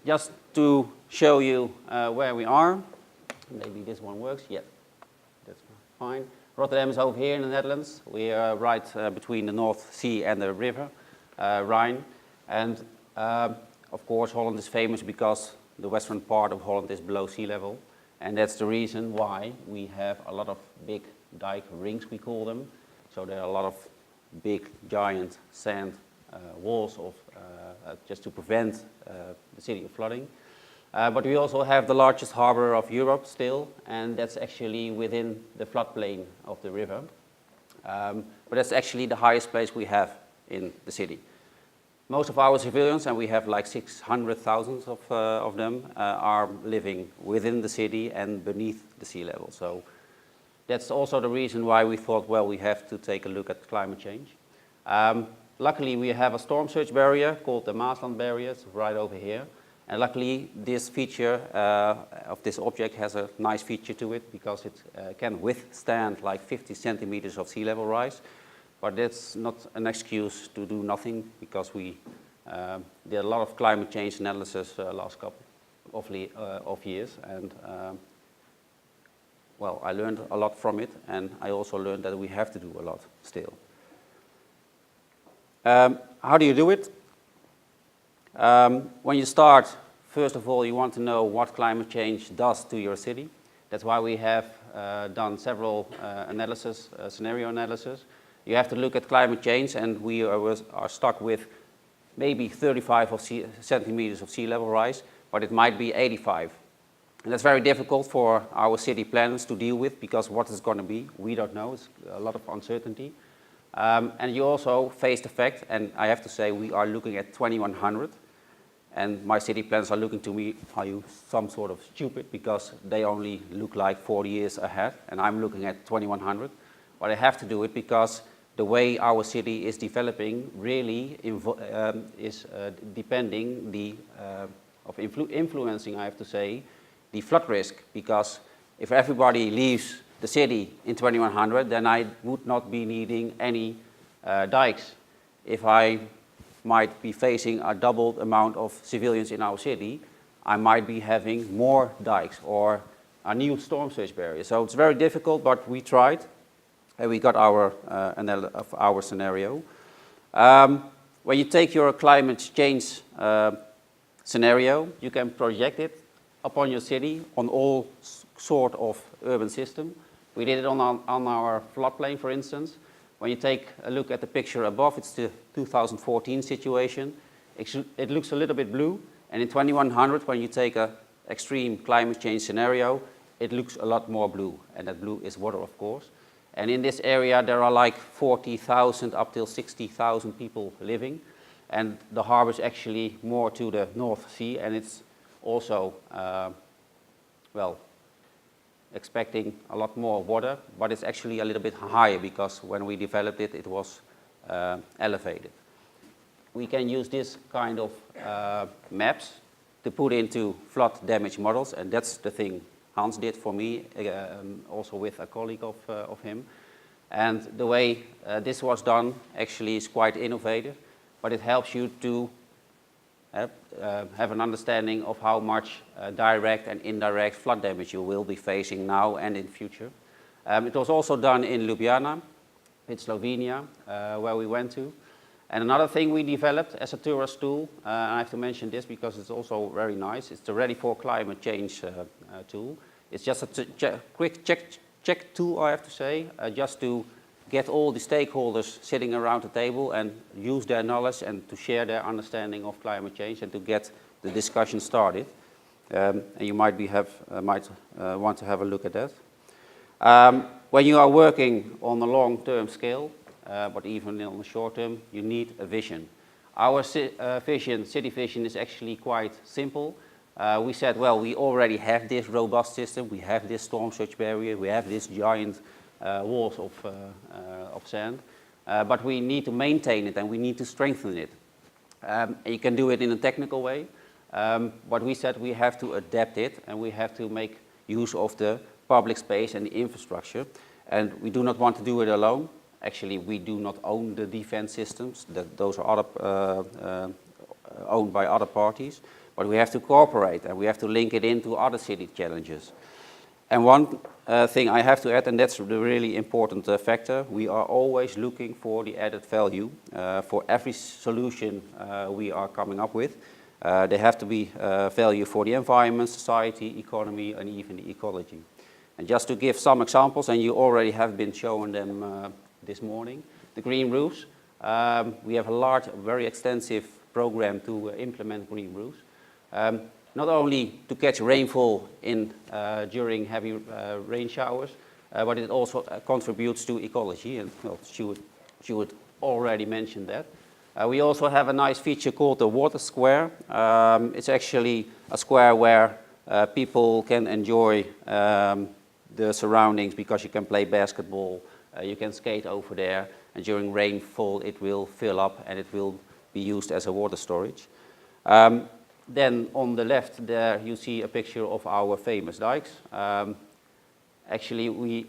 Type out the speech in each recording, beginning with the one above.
Just to show you where we are. Maybe this one works. Yeah, that's fine. Rotterdam is over here in the Netherlands. We are right between the North Sea and the river, Rhine. And of course, Holland is famous because the western part of Holland is below sea level. And that's the reason why we have a lot of big dike rings, we call them. So there are a lot of big, giant sand walls of, just to prevent the city of flooding. But we also have the largest harbor of Europe still, and that's actually within the floodplain of the river. But that's actually the highest place we have in the city. Most of our civilians, and we have like 600,000 of them, are living within the city and beneath the sea level. So that's also the reason why we thought, well, we have to take a look at climate change. Luckily, we have a storm surge barrier called the Maasland barrier, it's right over here. And luckily, this feature of this object has a nice feature to it because it can withstand like 50 centimeters of sea level rise. But that's not an excuse to do nothing because we did a lot of climate change analysis last couple of years. And well, I learned a lot from it, and I also learned that we have to do a lot still. How do you do it? When you start, first of all, you want to know what climate change does to your city. That's why we have done several scenario analysis. You have to look at climate change, and we are stuck with maybe 35 centimeters of sea level rise, but it might be 85. And that's very difficult for our city planners to deal with because what it's going to be, we don't know. It's a lot of uncertainty. And you also face the fact, and I have to say we are looking at 2100, and my city planners are looking to me, are you some sort of stupid because they only look like 40 years ahead, and I'm looking at 2100. But I have to do it because the way our city is developing really is depending influencing, I have to say, the flood risk. Because if everybody leaves the city in 2100, then I would not be needing any dikes. If I might be facing a doubled amount of civilians in our city, I might be having more dikes or a new storm surge barrier. So it's very difficult, but we tried. And we got our scenario. When you take your climate change scenario, you can project it upon your city on all sort of urban system. We did it on our floodplain, for instance. When you take a look at the picture above, it's the 2014 situation. It looks a little bit blue, and in 2100, when you take an extreme climate change scenario, it looks a lot more blue, and that blue is water, of course. And in this area, there are like 40,000 up till 60,000 people living. And the harbor is actually more to the North Sea, and it's also, well, expecting a lot more water, but it's actually a little bit higher because when we developed it, it was elevated. We can use this kind of maps to put into flood damage models, and that's the thing Hans did for me, also with a colleague of him. And the way this was done actually is quite innovative, but it helps you to have an understanding of how much direct and indirect flood damage you will be facing now and in future. It was also done in Ljubljana, in Slovenia, where we went to. And another thing we developed as a tourist tool, and I have to mention this because it's also very nice, it's the Ready for Climate Change tool. It's just a quick check tool, I have to say, just to get all the stakeholders sitting around the table and use their knowledge and to share their understanding of climate change and to get the discussion started. And you might want to have a look at that. When you are working on a long-term scale, but even on the short term, you need a vision. Our city vision is actually quite simple. We said, well, we already have this robust system, we have this storm surge barrier, we have this giant walls of sand, but we need to maintain it and we need to strengthen it. You can do it in a technical way, but we said we have to adapt it and we have to make use of the public space and the infrastructure, and we do not want to do it alone. Actually, we do not own the defense systems. Those are owned by other parties, but we have to cooperate and we have to link it into other city challenges. And one thing I have to add, and that's the really important factor, we are always looking for the added value for every solution we are coming up with. There have to be value for the environment, society, economy, and even the ecology. And just to give some examples, and you already have been showing them this morning, the green roofs. We have a large, very extensive program to implement green roofs. Not only to catch rainfall during heavy rain showers, but it also contributes to ecology, and well, Stuart already mentioned that. We also have a nice feature called the water square. It's actually a square where people can enjoy the surroundings because you can play basketball, you can skate over there, and during rainfall it will fill up and it will be used as a water storage. Then on the left there you see a picture of our famous dikes. Actually,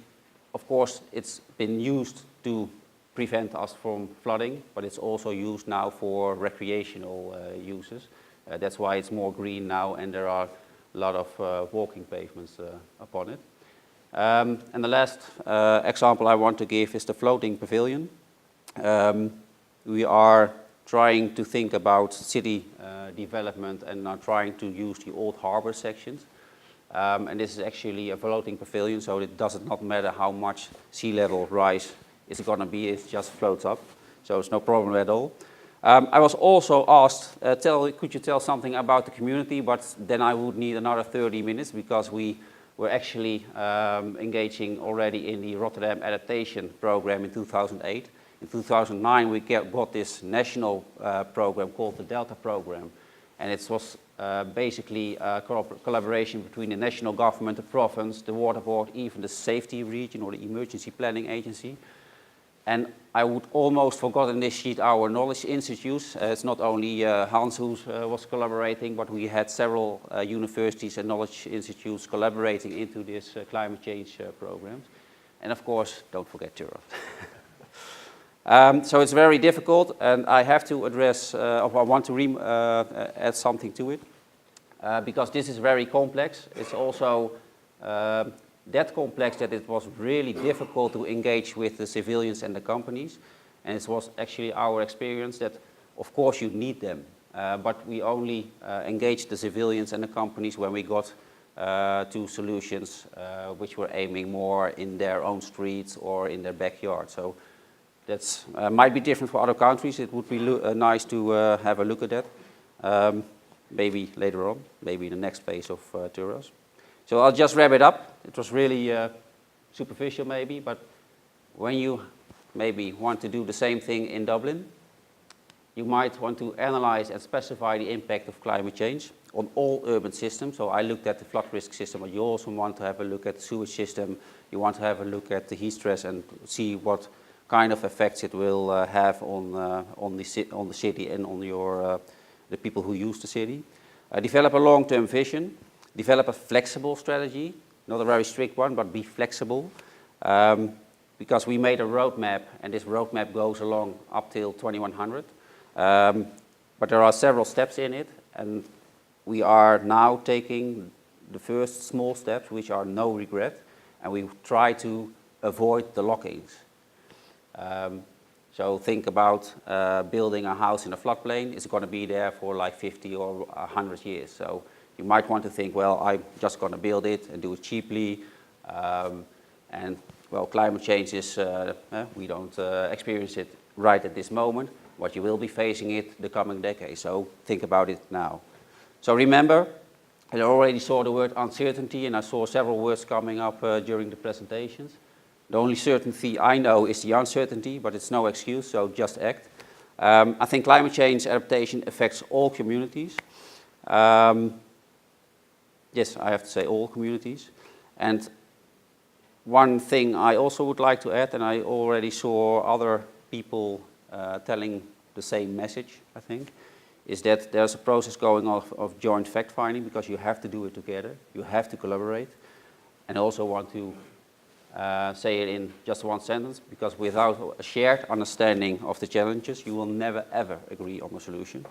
of course, it's been used to prevent us from flooding, but it's also used now for recreational uses. That's why it's more green now, and there are a lot of walking pavements upon it. And the last example I want to give is the floating pavilion. We are trying to think about city development and are trying to use the old harbor sections. And this is actually a floating pavilion, so it does not matter how much sea level rise it's going to be, it just floats up. So it's no problem at all. I was also asked, could you tell something about the community, but then I would need another 30 minutes because we were actually engaging already in the Rotterdam adaptation program in 2008. In 2009 we got this national program called the Delta program, and it was basically a collaboration between the national government, the province, the water board, even the safety region or the emergency planning agency. And I would almost forgot in this sheet our knowledge institutes. It's not only Hans who was collaborating, but we had several universities and knowledge institutes collaborating into this climate change programs. And of course, don't forget Europe. So it's very difficult, and I have to address, or I want to add something to it, because this is very complex. It's also that complex that it was really difficult to engage with the civilians and the companies. And it was actually our experience that, of course, you need them, but we only engaged the civilians and the companies when we got to solutions which were aiming more in their own streets or in their backyard. So that might be different for other countries. It would be nice to have a look at that, maybe later on, maybe in the next phase of Turos. So I'll just wrap it up. It was really superficial maybe, but when you maybe want to do the same thing in Dublin, you might want to analyze and specify the impact of climate change on all urban systems. So I looked at the flood risk system, but you also want to have a look at the sewage system. You want to have a look at the heat stress and see what kind of effects it will have on the city and on the people who use the city. Develop a long-term vision. Develop a flexible strategy, not a very strict one, but be flexible. Because we made a roadmap, and this roadmap goes along up till 2100. But there are several steps in it, and we are now taking the first small steps, which are no regret, and we try to avoid the lock-ins. So think about building a house in a floodplain. It's going to be there for like 50 or 100 years. So you might want to think, well, I'm just going to build it and do it cheaply. And well, climate change is, we don't experience it right at this moment, but you will be facing it the coming decades. So think about it now. So remember, I already saw the word uncertainty, and I saw several words coming up during the presentations. The only certainty I know is the uncertainty, but it's no excuse, so just act. I think climate change adaptation affects all communities. Yes, I have to say all communities. And one thing I also would like to add, and I already saw other people telling the same message, I think, is that there's a process going on of joint fact-finding, because you have to do it together, you have to collaborate. And I also want to say it in just one sentence, because without a shared understanding of the challenges, you will never ever agree on a solution.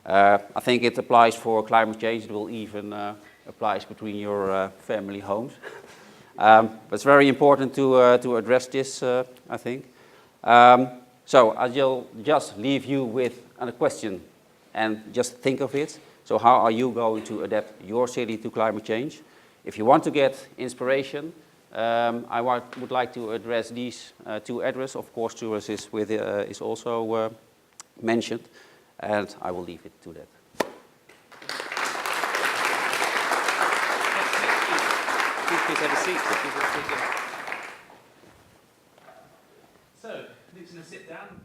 I think it applies for climate change. It will even applies between your family homes. But it's very important to address this, I think. So I'll just leave you with a question and just think of it. So how are you going to adapt your city to climate change? If you want to get inspiration, I would like to address these two addresses. Of course, tours is also mentioned, and I will leave it to that. Please have a seat. So, Nick's going to sit down.